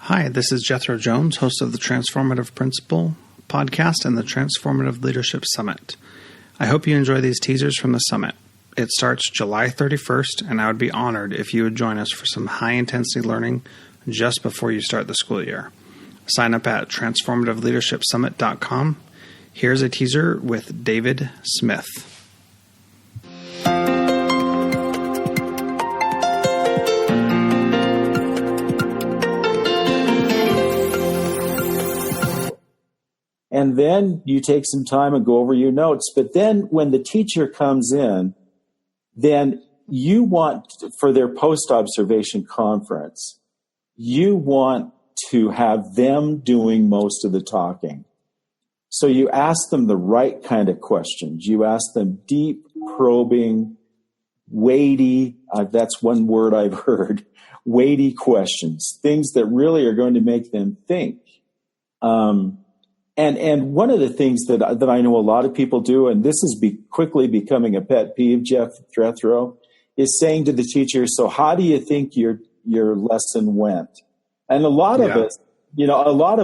Hi, this is Jethro Jones, host of the Transformative Principal podcast and the Transformative Leadership Summit. I hope you enjoy these teasers from the summit. It starts July 31st, and I would be honored if you would join us for some high-intensity learning just before you start the school year. Sign up at transformativeleadershipsummit.com. Here's a teaser with David Smith. And then you take some time and go over your notes. But then when the teacher comes in, then you want, for their post-observation conference, you want to have them doing most of the talking. So you ask them the right kind of questions. You ask them deep, probing, weighty, that's one word I've heard, weighty questions, things that really are going to make them think. And one of the things that I know a lot of people do, and this is quickly becoming a pet peeve, Jethro, is saying to the teacher, so how do you think your lesson went? And a lot of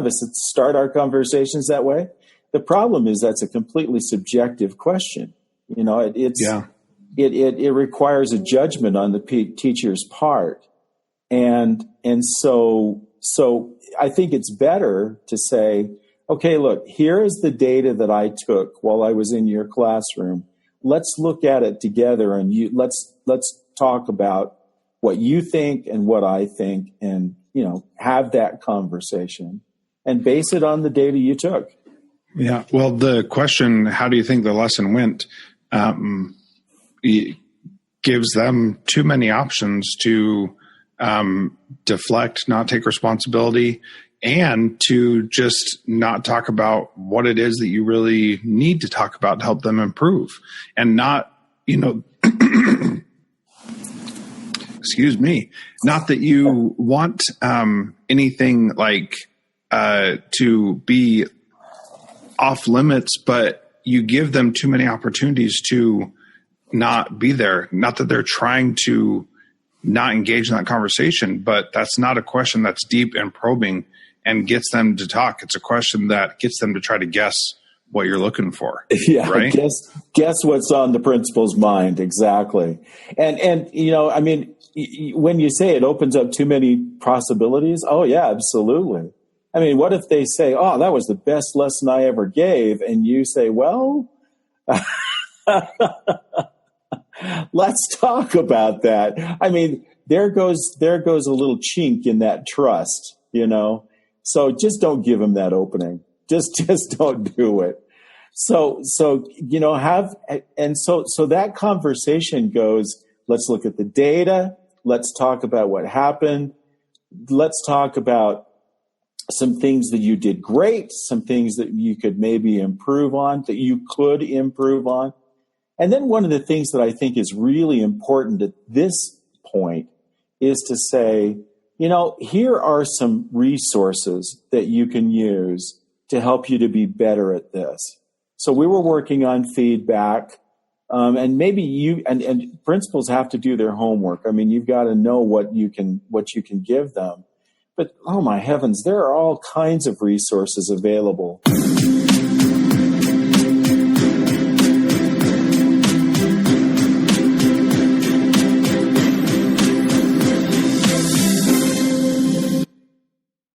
us start our conversations that way. The problem is that's a completely subjective question. It requires a judgment on the teacher's part. And so I think it's better to say, okay, look, here is the data that I took while I was in your classroom. Let's look at it together, and let's talk about what you think and what I think, and have that conversation and base it on the data you took. Yeah. Well, the question, how do you think the lesson went, gives them too many options to deflect, not take responsibility, and to just not talk about what it is that you really need to talk about to help them improve, and not, excuse me, not that you want anything like to be off limits, but you give them too many opportunities to not be there. Not that they're trying to not engage in that conversation, but that's not a question that's deep and probing and gets them to talk. It's a question that gets them to try to guess what you're looking for. Yeah, right? Guess what's on the principal's mind, exactly. And when you say it opens up too many possibilities, oh yeah, absolutely. I mean, what if they say, oh, that was the best lesson I ever gave, and you say, well, let's talk about that. I mean, there goes a little chink in that trust, So just don't give them that opening. Just don't do it. So that conversation goes, let's look at the data. Let's talk about what happened. Let's talk about some things that you did great, some things that you could maybe improve on, that you could improve on. And then one of the things that I think is really important at this point is to say, here are some resources that you can use to help you to be better at this. So we were working on feedback, and maybe and principals have to do their homework. I mean, you've got to know what you can give them. But, oh my heavens, there are all kinds of resources available.